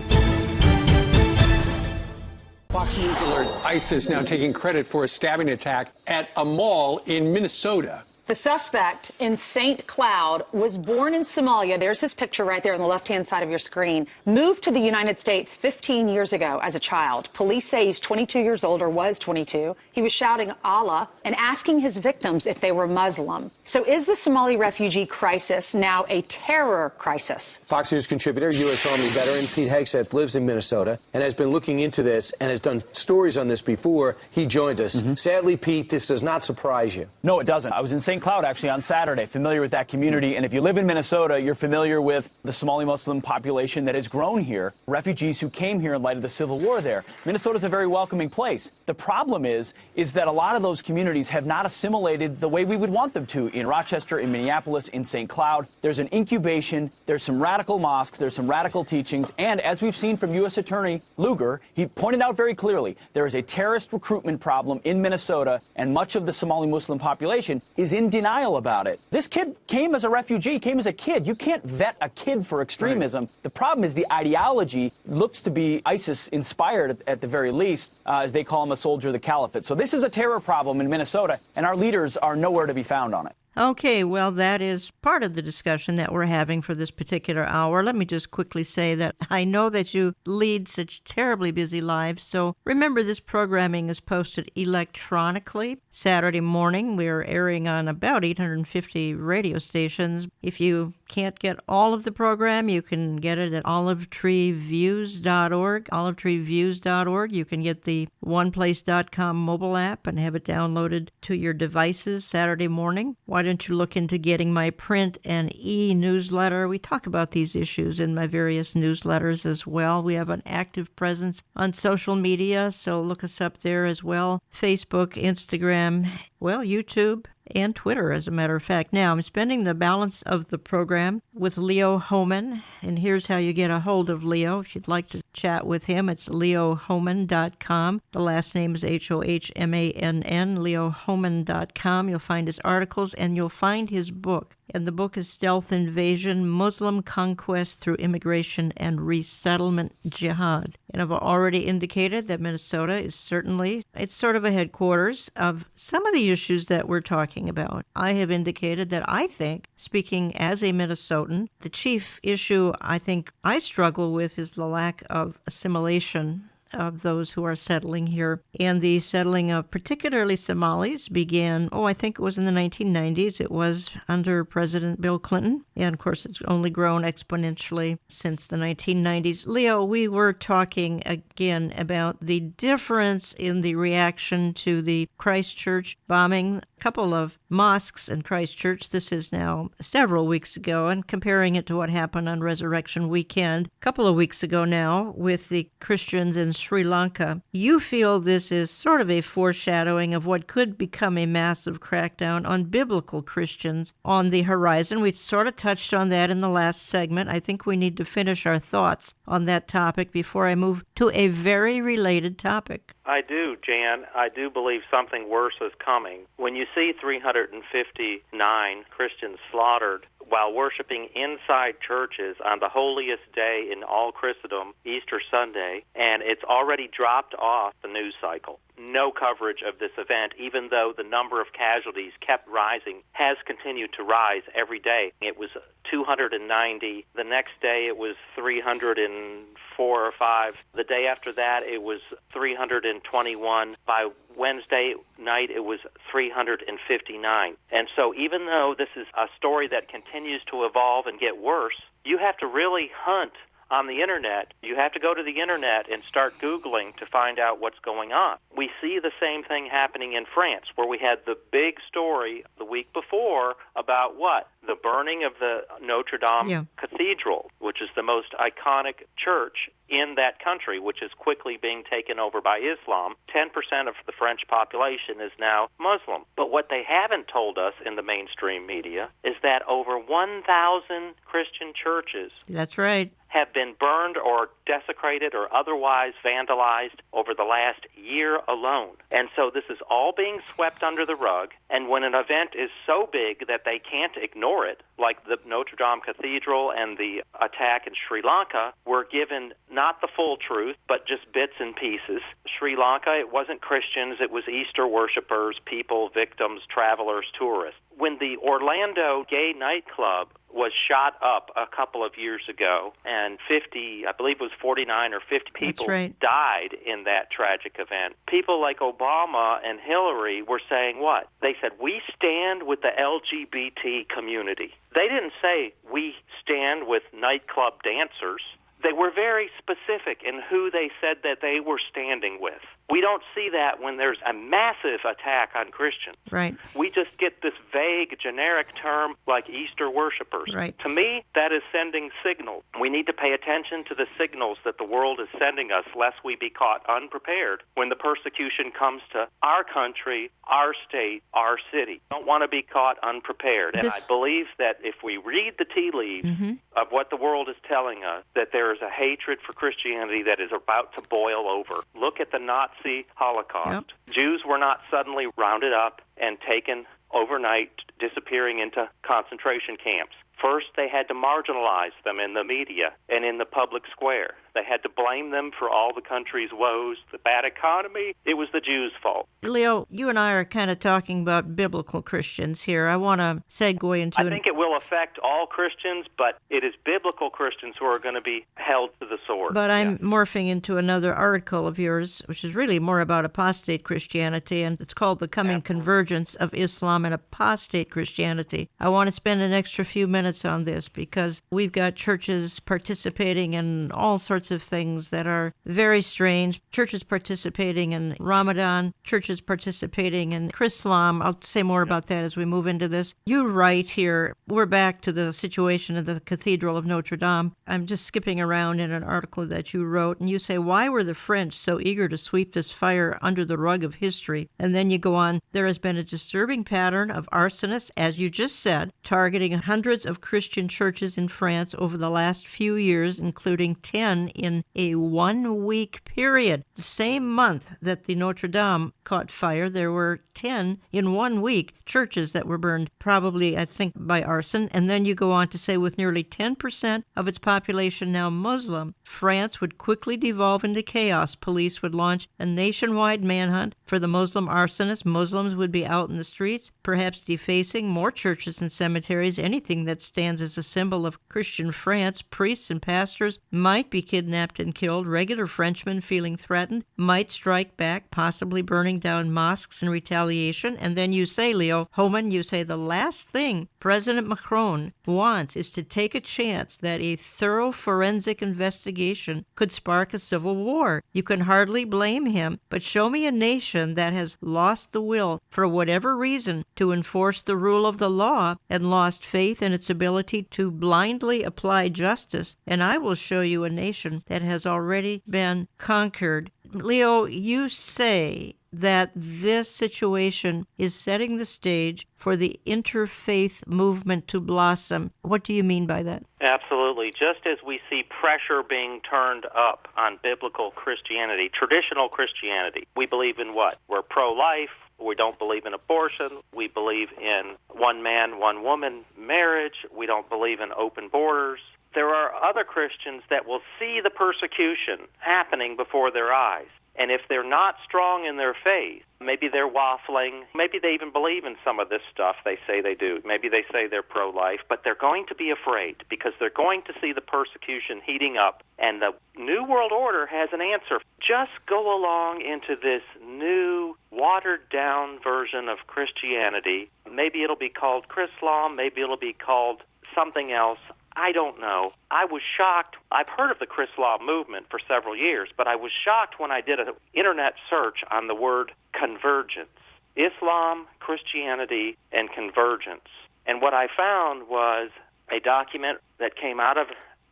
Fox News alert ISIS now taking credit for a stabbing attack at a mall in Minnesota. The suspect in St. Cloud was born in Somalia. There's his picture right there on the left-hand side of your screen. Moved to the United States 15 years ago as a child. Police say he's 22 years old, or was 22. He was shouting Allah and asking his victims if they were Muslim. So is the Somali refugee crisis now a terror crisis? Fox News contributor, U.S. Army veteran Pete Hegseth lives in Minnesota and has been looking into this and has done stories on this before. He joins us. Sadly, Pete, this does not surprise you. No, it doesn't. I was in St. Cloud actually on Saturday, familiar with that community, and if you live in Minnesota, you're familiar with the Somali Muslim population that has grown here, refugees who came here in light of the civil war there. Minnesota's a very welcoming place. The problem is that a lot of those communities have not assimilated the way we would want them to. In Rochester, in Minneapolis, in St. Cloud, there's an incubation, there's some radical mosques, there's some radical teachings, and as we've seen from U.S. Attorney Lugar, he pointed out very clearly, there is a terrorist recruitment problem in Minnesota, and much of the Somali Muslim population is in denial about it. This kid came as a refugee, came as a kid. You can't vet a kid for extremism. Right. The problem is the ideology looks to be ISIS-inspired at the very least, as they call him a soldier of the caliphate. So this is a terror problem in Minnesota, and our leaders are nowhere to be found on it. Okay, well, that is part of the discussion that we're having for this particular hour. Let me just quickly say that I know that you lead such terribly busy lives, so remember this programming is posted electronically. Saturday morning, we're airing on about 850 radio stations. If you can't get all of the program, you can get it at olivetreeviews.org, olivetreeviews.org. You can get the oneplace.com mobile app and have it downloaded to your devices Saturday morning. Why don't you look into getting my print and e-newsletter? We talk about these issues in my various newsletters as well. We have an active presence on social media, so look us up there as well. Facebook, Instagram, well, YouTube, and Twitter, as a matter of fact. Now, I'm spending the balance of the program with Leo Hohmann, and here's how you get a hold of Leo. If you'd like to chat with him, it's leohohmann.com. The last name is Hohmann, leohohmann.com. You'll find his articles, and you'll find his book, and the book is Stealth Invasion, Muslim Conquest Through Immigration and Resettlement Jihad. And I've already indicated that Minnesota is certainly, it's sort of a headquarters of some of the issues that we're talking about. I have indicated that I think, speaking as a Minnesotan, the chief issue I think I struggle with is the lack of assimilation of those who are settling here. And the settling of particularly Somalis began, I think it was in the 1990s. It was under President Bill Clinton. And of course, it's only grown exponentially since the 1990s. Leo, we were talking again about the difference in the reaction to the Christchurch bombing. A couple of mosques in Christchurch, this is now several weeks ago, and comparing it to what happened on Resurrection Weekend a couple of weeks ago now with the Christians in Sri Lanka. You feel this is sort of a foreshadowing of what could become a massive crackdown on biblical Christians on the horizon. We sort of touched on that in the last segment. I think we need to finish our thoughts on that topic before I move to a very related topic. I do, Jan. I do believe something worse is coming. When you see 359 Christians slaughtered while worshiping inside churches on the holiest day in all Christendom, Easter Sunday, and it's already dropped off the news cycle. No coverage of this event, even though the number of casualties kept rising, has continued to rise every day. It was 290. The next day it was 304 or 5. The day after that it was 321. By Wednesday night it was 359. And so even though this is a story that continues to evolve and get worse, you have to really hunt on the Internet. You have to go to the Internet and start Googling to find out what's going on. We see the same thing happening in France, where we had the big story the week before about what? The burning of the Notre Dame Cathedral, which is the most iconic church in that country, which is quickly being taken over by Islam. 10% of the French population is now Muslim. But what they haven't told us in the mainstream media is that over 1,000 Christian churches That's right. have been burned or desecrated or otherwise vandalized over the last year alone. And so this is all being swept under the rug, and when an event is so big that they can't ignore it, like the Notre Dame Cathedral and the attack in Sri Lanka, we're given not the full truth, but just bits and pieces. Sri Lanka, it wasn't Christians, it was Easter worshipers, people, victims, travelers, tourists. When the Orlando gay nightclub was shot up a couple of years ago, and 50, I believe it was 49 or 50 people died in that tragic event. People like Obama and Hillary were saying what? They said, we stand with the LGBT community. They didn't say, we stand with nightclub dancers. They were very specific in who they said that they were standing with. We don't see that when there's a massive attack on Christians. Right. We just get this vague, generic term like Easter worshipers. Right. To me, that is sending signals. We need to pay attention to the signals that the world is sending us, lest we be caught unprepared when the persecution comes to our country, our state, our city. Don't want to be caught unprepared. And I believe that if we read the tea leaves of what the world is telling us, that there is a hatred for Christianity that is about to boil over. Look at the Nazi Holocaust. Jews were not suddenly rounded up and taken overnight, disappearing into concentration camps. First, they had to marginalize them in the media and in the public square. They had to blame them for all the country's woes, the bad economy. It was the Jews' fault. Leo, you and I are kind of talking about biblical Christians here. I want to segue into... I think it will affect all Christians, but it is biblical Christians who are going to be held to the sword. But I'm morphing into another article of yours, which is really more about apostate Christianity, and it's called The Coming Convergence of Islam and Apostate Christianity. I want to spend an extra few minutes on this because we've got churches participating in all sorts of things that are very strange. Churches participating in Ramadan, churches participating in Chrislam. I'll say more about that as we move into this. You write here, we're back to the situation of the Cathedral of Notre Dame. I'm just skipping around in an article that you wrote, and you say, why were the French so eager to sweep this fire under the rug of history? And then you go on, there has been a disturbing pattern of arsonists, as you just said, targeting hundreds of of Christian churches in France over the last few years, including 10 in a 1-week period. The same month that the Notre Dame caught fire, there were 10 in 1 week churches that were burned, probably, I think, by arson. And then you go on to say with nearly 10% of its population now Muslim, France would quickly devolve into chaos. Police would launch a nationwide manhunt for the Muslim arsonists. Muslims would be out in the streets, perhaps defacing more churches and cemeteries. Anything that stands as a symbol of Christian France. Priests and pastors might be kidnapped and killed. Regular Frenchmen, feeling threatened, might strike back, possibly burning down mosques in retaliation. And then you say, Leo Hohmann, you say the last thing President Macron wants is to take a chance that a thorough forensic investigation could spark a civil war. You can hardly blame him, but show me a nation that has lost the will, for whatever reason, to enforce the rule of the law and lost faith in its ability to blindly apply justice, and I will show you a nation that has already been conquered. Leo, you say that this situation is setting the stage for the interfaith movement to blossom. What do you mean by that? Absolutely. Just as we see pressure being turned up on biblical Christianity, traditional Christianity, we believe in what? We're pro-life. We don't believe in abortion. We believe in one man, one woman marriage. We don't believe in open borders. There are other Christians that will see the persecution happening before their eyes. And if they're not strong in their faith, maybe they're waffling, maybe they even believe in some of this stuff they say they do. Maybe they say they're pro-life, but they're going to be afraid because they're going to see the persecution heating up. And the New World Order has an answer. Just go along into this new, watered-down version of Christianity. Maybe it'll be called Chrislam, maybe it'll be called something else. I don't know. I was shocked. I've heard of the Chrislam movement for several years, but I was shocked when I did an internet search on the word convergence. Islam, Christianity, and convergence. And what I found was a document that came out of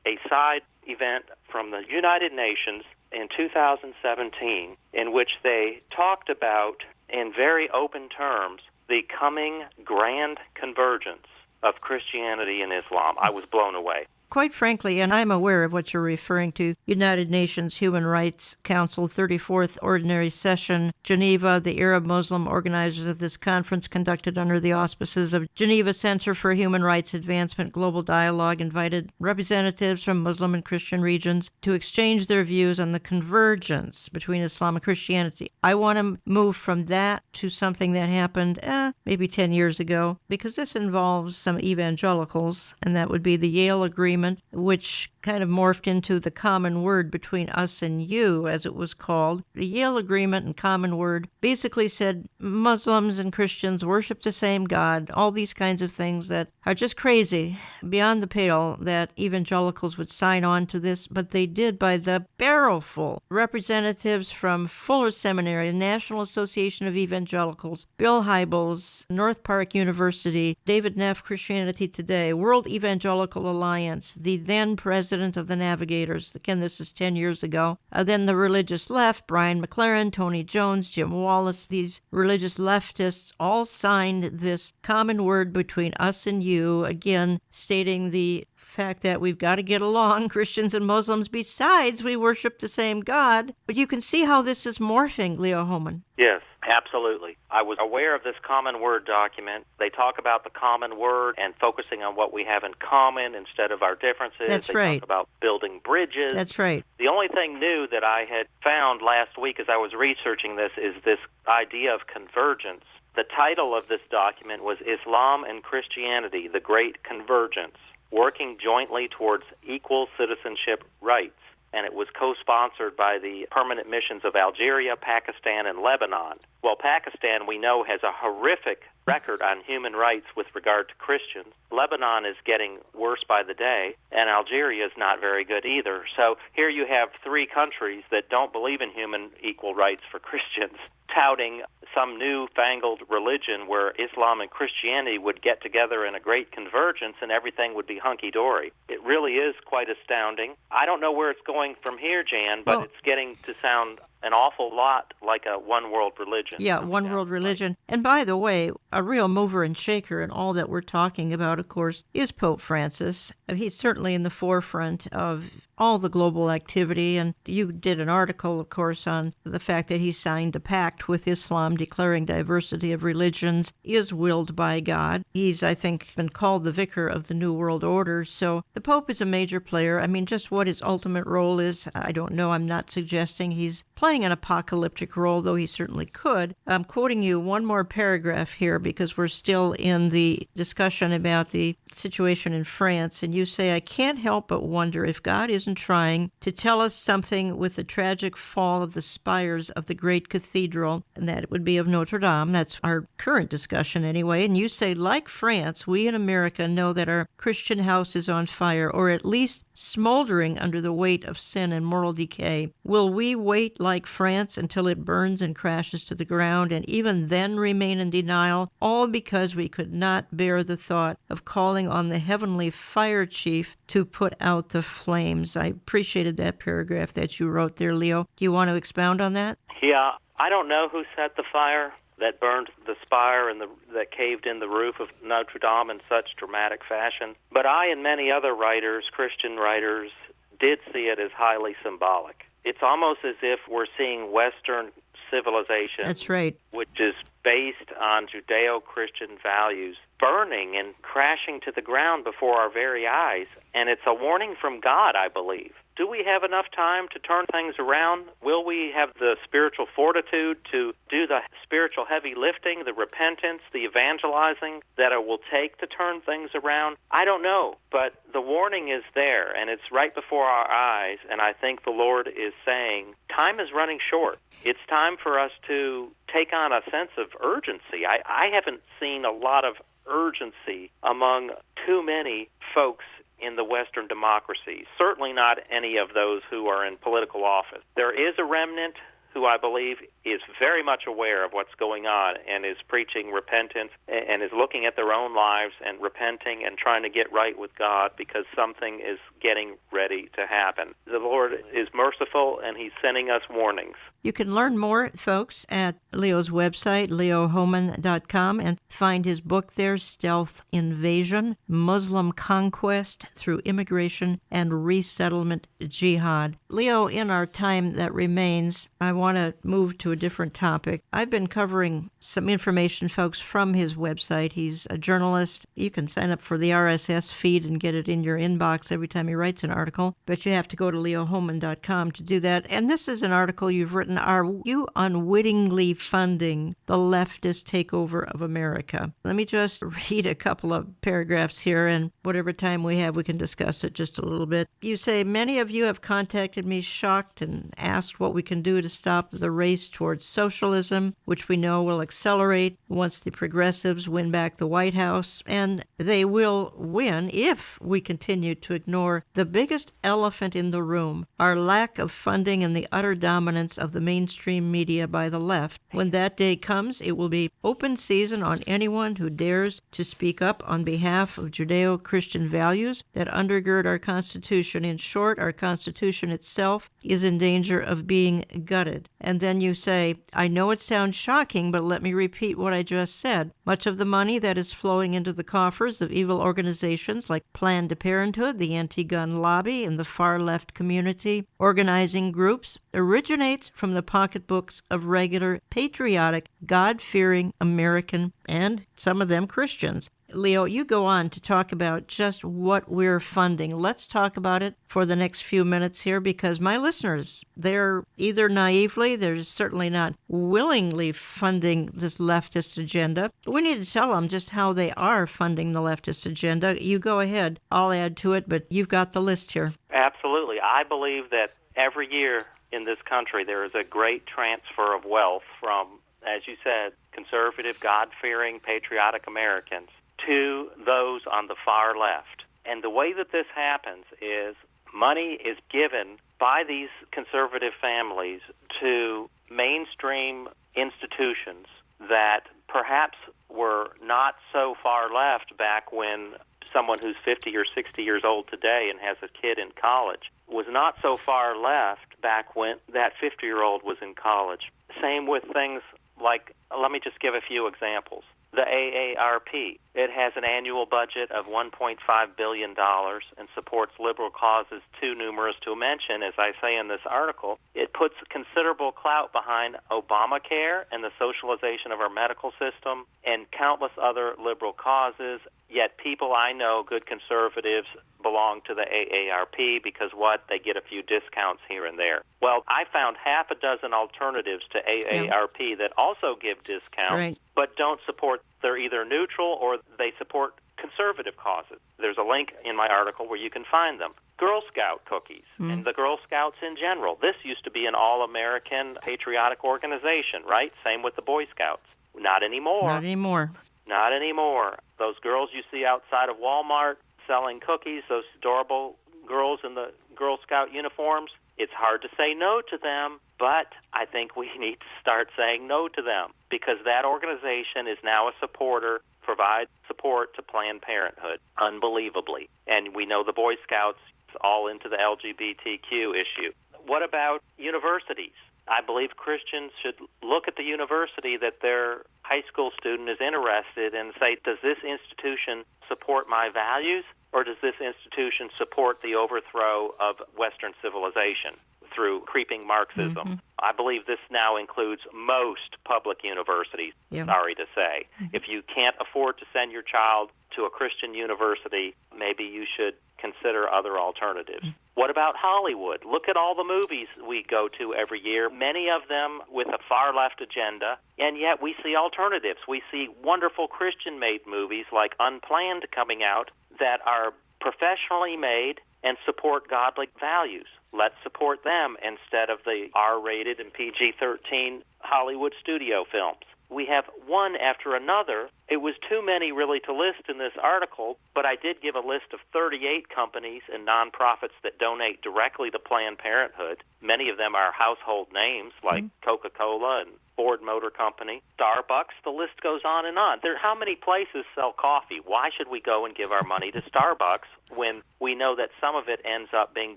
a side event from the United Nations in 2017 in which they talked about, in very open terms, the coming grand convergence of Christianity and Islam. I was blown away. Quite frankly, and I'm aware of what you're referring to, United Nations Human Rights Council 34th Ordinary Session, Geneva, the Arab Muslim organizers of this conference conducted under the auspices of Geneva Center for Human Rights Advancement Global Dialogue invited representatives from Muslim and Christian regions to exchange their views on the convergence between Islam and Christianity. I want to move from that to something that happened maybe 10 years ago, because this involves some evangelicals, and that would be the Yale Agreement, which kind of morphed into the common word between us and you, as it was called. The Yale Agreement and common word basically said Muslims and Christians worship the same God, all these kinds of things that are just crazy, beyond the pale, that evangelicals would sign on to this, but they did by the barrelful. Representatives from Fuller Seminary, the National Association of Evangelicals, Bill Hybels, North Park University, David Neff, Christianity Today, World Evangelical Alliance, the then president of the Navigators. Again, this is 10 years ago. Then the religious left, Brian McLaren, Tony Jones, Jim Wallace, these religious leftists all signed this common word between us and you, again, stating the fact that we've got to get along, Christians and Muslims, besides we worship the same God. But you can see how this is morphing, Leo Hohmann. Yes, absolutely. I was aware of this common word document. They talk about the common word and focusing on what we have in common instead of our differences. That's they right. talk about building bridges. That's right. The only thing new that I had found last week as I was researching this is this idea of convergence. The title of this document was Islam and Christianity, the Great Convergence, working jointly towards equal citizenship rights. And it was co-sponsored by the permanent missions of Algeria, Pakistan, and Lebanon. Well, Pakistan, we know, has a horrific record on human rights with regard to Christians. Lebanon is getting worse by the day, and Algeria is not very good either. So here you have three countries that don't believe in human equal rights for Christians, touting some newfangled religion where Islam and Christianity would get together in a great convergence and everything would be hunky-dory. It really is quite astounding. I don't know where it's going from here, Jan, but it's getting to sound an awful lot like a one-world religion. Yeah, one world religion. And by the way, a real mover and shaker in all that we're talking about, of course, is Pope Francis. He's certainly in the forefront of all the global activity. And you did an article, of course, on the fact that he signed a pact with Islam declaring diversity of religions is willed by God. He's, I think, been called the vicar of the New World Order. So the Pope is a major player. I mean, just what his ultimate role is, I don't know. I'm not suggesting he's playing an apocalyptic role, though he certainly could. I'm quoting you one more paragraph here because we're still in the discussion about the situation in France. And you say, I can't help but wonder if God isn't trying to tell us something with the tragic fall of the spires of the great cathedral, and that it would be of Notre Dame. That's our current discussion anyway. And you say, like France, we in America know that our Christian house is on fire, or at least smoldering under the weight of sin and moral decay. Will we wait like France until it burns and crashes to the ground, and even then remain in denial, all because we could not bear the thought of calling on the heavenly fire chief to put out the flames? I appreciated that paragraph that you wrote there, Leo. Do you want to expound on that? Yeah, I don't know who set the fire that burned the spire and that caved in the roof of Notre Dame in such dramatic fashion. But I and many other writers, Christian writers, did see it as highly symbolic. It's almost as if we're seeing Western civilization, that's right, which is based on Judeo-Christian values, burning and crashing to the ground before our very eyes. And it's a warning from God, I believe. Do we have enough time to turn things around? Will we have the spiritual fortitude to do the spiritual heavy lifting, the repentance, the evangelizing that it will take to turn things around? I don't know, but the warning is there, and it's right before our eyes, and I think the Lord is saying, time is running short. It's time for us to take on a sense of urgency. I haven't seen a lot of urgency among too many folks in the Western democracies, certainly not any of those who are in political office. There is a remnant who I believe is very much aware of what's going on and is preaching repentance and is looking at their own lives and repenting and trying to get right with God because something is getting ready to happen. The Lord is merciful, and He's sending us warnings. You can learn more, folks, at Leo's website, leohohmann.com, and find his book there, Stealth Invasion, Muslim Conquest Through Immigration and Resettlement Jihad. Leo, in our time that remains, I want to move to a different topic. I've been covering some information, folks, from his website. He's a journalist. You can sign up for the RSS feed and get it in your inbox every time he writes an article, but you have to go to leohohmann.com to do that. And this is an article you've written, Are You Unwittingly Funding the Leftist Takeover of America? Let me just read a couple of paragraphs here, and whatever time we have, we can discuss it just a little bit. You say, many of you have contacted me shocked and asked what we can do to stop the race towards socialism, which we know will accelerate once the progressives win back the White House, and they will win if we continue to ignore the biggest elephant in the room, our lack of funding and the utter dominance of the mainstream media by the left. When that day comes, it will be open season on anyone who dares to speak up on behalf of Judeo-Christian values that undergird our Constitution. In short, our Constitution itself is in danger of being gutted. And then you say, I know it sounds shocking, but let me repeat what I just said. Much of the money that is flowing into the coffers of evil organizations like Planned Parenthood, the anti-gun lobby, and the far-left community organizing groups originates from the pocketbooks of regular, patriotic, God-fearing American, and some of them Christians. Leo, you go on to talk about just what we're funding. Let's talk about it for the next few minutes here, because my listeners, they're either naively, they're certainly not willingly funding this leftist agenda. We need to tell them just how they are funding the leftist agenda. You go ahead. I'll add to it, but you've got the list here. Absolutely. I believe that every year in this country there is a great transfer of wealth from, as you said, conservative, God-fearing, patriotic Americans to those on the far left. And the way that this happens is money is given by these conservative families to mainstream institutions that perhaps were not so far left back when someone who's 50 or 60 years old today and has a kid in college was not so far left back when that 50-year-old was in college. Same with things like, let me just give a few examples. The AARP, it has an annual budget of $1.5 billion and supports liberal causes too numerous to mention. As I say in this article, it puts considerable clout behind Obamacare and the socialization of our medical system and countless other liberal causes, yet people I know, good conservatives, belong to the AARP because what? They get a few discounts here and there. Well, I found half a dozen alternatives to AARP that also give discounts, but don't support. They're either neutral or they support conservative causes. There's a link in my article where you can find them. Girl Scout cookies and the Girl Scouts in general. This used to be an all-American patriotic organization, right? Same with the Boy Scouts. Not anymore. Not anymore. Not anymore. Those girls you see outside of Walmart selling cookies, those adorable girls in the Girl Scout uniforms, it's hard to say no to them, but I think we need to start saying no to them because that organization is now a supporter, provides support to Planned Parenthood, unbelievably. And we know the Boy Scouts all into the LGBTQ issue. What about universities? I believe Christians should look at the university that their high school student is interested in and say, does this institution support my values, or does this institution support the overthrow of Western civilization through creeping Marxism? I believe this now includes most public universities, sorry to say. If you can't afford to send your child to a Christian university, maybe you should consider other alternatives. What about Hollywood? Look at all the movies we go to every year, many of them with a far-left agenda, and yet we see alternatives. We see wonderful Christian-made movies like Unplanned coming out that are professionally made and support godly values. Let's support them instead of the R-rated and PG-13 Hollywood studio films. We have one after another. It was too many really to list in this article, but I did give a list of 38 companies and nonprofits that donate directly to Planned Parenthood. Many of them are household names like Coca-Cola and Ford Motor Company, Starbucks. The list goes on and on. How many places sell coffee? Why should we go and give our money to Starbucks when we know that some of it ends up being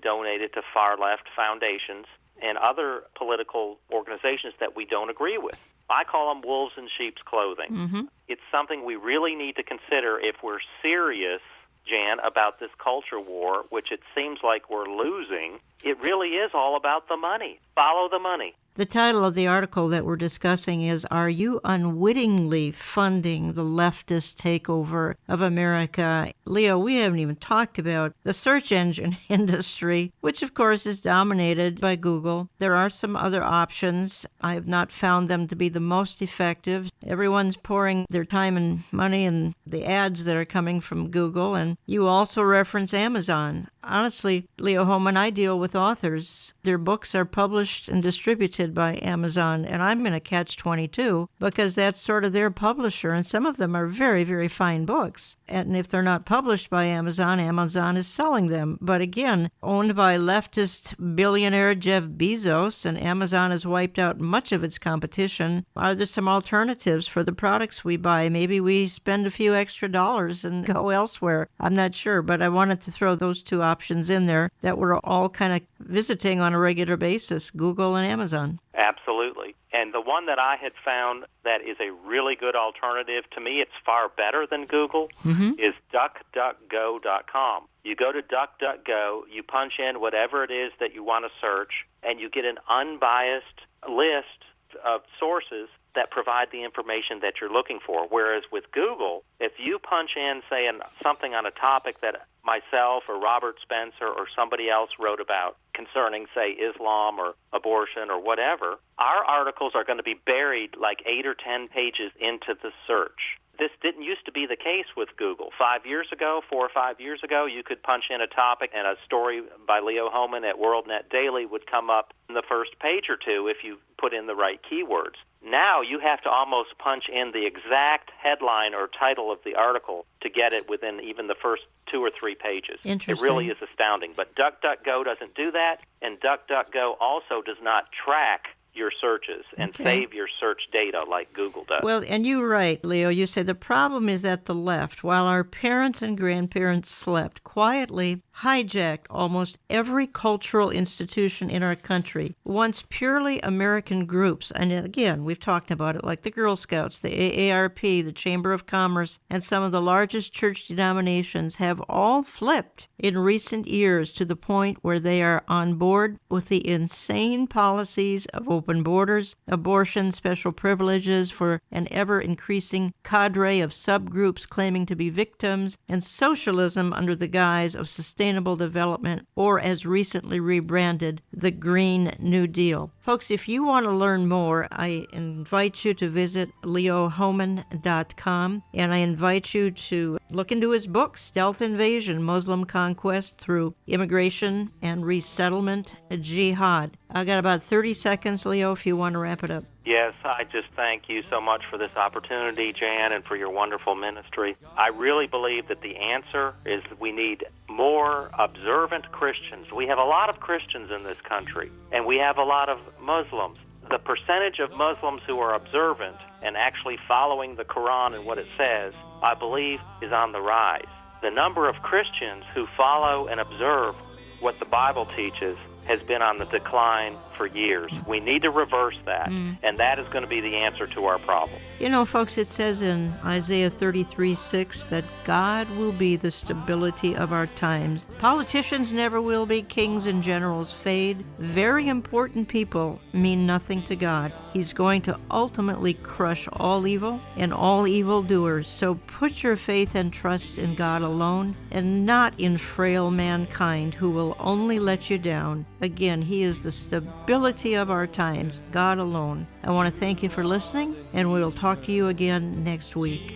donated to far-left foundations and other political organizations that we don't agree with? I call them wolves in sheep's clothing. It's something we really need to consider if we're serious, Jan, about this culture war, which it seems like we're losing. It really is all about the money. Follow the money. The title of the article that we're discussing is, Are You Unwittingly Funding the Leftist Takeover of America? Leo, we haven't even talked about the search engine industry, which of course is dominated by Google. There are some other options. I have not found them to be the most effective. Everyone's pouring their time and money in the ads that are coming from Google, and you also reference Amazon. Honestly, Leo Hohmann, I deal with authors. Their books are published and distributed by Amazon, and I'm in a catch-22 because that's sort of their publisher, and some of them are very, very fine books. And if they're not published by Amazon, Amazon is selling them. But again, owned by leftist billionaire Jeff Bezos, and Amazon has wiped out much of its competition. Are there some alternatives for the products we buy? Maybe we spend a few extra dollars and go elsewhere. I'm not sure, but I wanted to throw those two options in there that we're all kind of visiting on a regular basis, Google and Amazon. Absolutely. And the one that I had found that is a really good alternative, to me it's far better than Google, is DuckDuckGo.com. You go to DuckDuckGo, you punch in whatever it is that you want to search, and you get an unbiased list of sources that provide the information that you're looking for. Whereas with Google, if you punch in, say, something on a topic that myself or Robert Spencer or somebody else wrote about concerning, say, Islam or abortion or whatever, our articles are going to be buried like 8 or 10 pages into the search. This didn't used to be the case with Google. 4 or 5 years ago, you could punch in a topic and a story by Leo Hohmann at WorldNet Daily would come up in the first page or two if you put in the right keywords. Now you have to almost punch in the exact headline or title of the article to get it within even the first 2 or 3 pages. Interesting. It really is astounding. But DuckDuckGo doesn't do that, and DuckDuckGo also does not track your searches and save your search data like Google does. Well, and you're right, Leo. You say the problem is that the left, while our parents and grandparents slept, quietly hijacked almost every cultural institution in our country. Once purely American groups, and again, we've talked about it, like the Girl Scouts, the AARP, the Chamber of Commerce, and some of the largest church denominations have all flipped in recent years to the point where they are on board with the insane policies of open borders, abortion, special privileges for an ever-increasing cadre of subgroups claiming to be victims, and socialism under the guise of sustainable development, or as recently rebranded, the Green New Deal. Folks, if you want to learn more, I invite you to visit leohohmann.com, and I invite you to look into his book, Stealth Invasion, Muslim Conquest Through Immigration and Resettlement, Jihad. I got about 30 seconds, Leo, if you want to wrap it up. Yes, I just thank you so much for this opportunity, Jan, and for your wonderful ministry. I really believe that the answer is we need more observant Christians. We have a lot of Christians in this country, and we have a lot of Muslims. The percentage of Muslims who are observant and actually following the Quran and what it says, I believe, is on the rise. The number of Christians who follow and observe what the Bible teaches has been on the decline for years. We need to reverse that, and that is going to be the answer to our problem. You know, folks, it says in Isaiah 33:6 that God will be the stability of our times. Politicians never will be. Kings and generals fade. Very important people mean nothing to God. He's going to ultimately crush all evil and all evildoers. So put your faith and trust in God alone and not in frail mankind who will only let you down. Again, He is the stability of our times, God alone. I want to thank you for listening, and we'll talk to you again next week.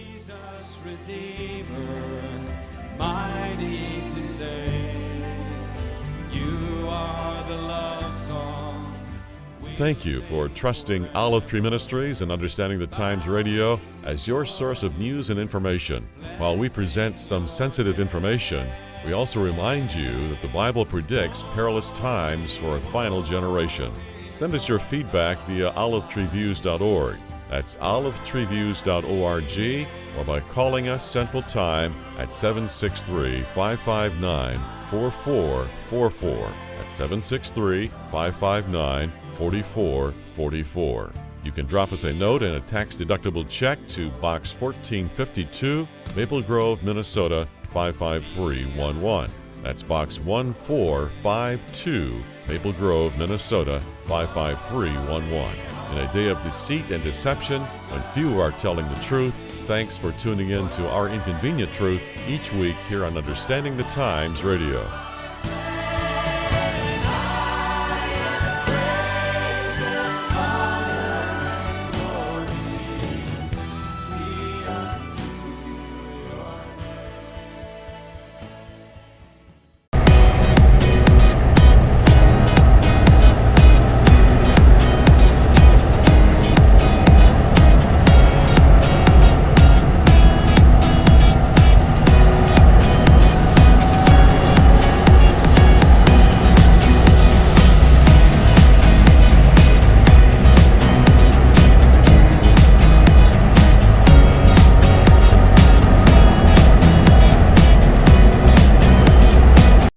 Thank you for trusting Olive Tree Ministries and Understanding the Times Radio as your source of news and information. While we present some sensitive information, we also remind you that the Bible predicts perilous times for a final generation. Send us your feedback via olivetreeviews.org. That's olivetreeviews.org, or by calling us Central Time at 763-559-4444. That's 763-559-4444. You can drop us a note and a tax-deductible check to Box 1452, Maple Grove, Minnesota 55311. That's Box 1452, Maple Grove, Minnesota 55311. In a day of deceit and deception, when few are telling the truth, thanks for tuning in to Our Inconvenient Truth each week here on Understanding the Times Radio.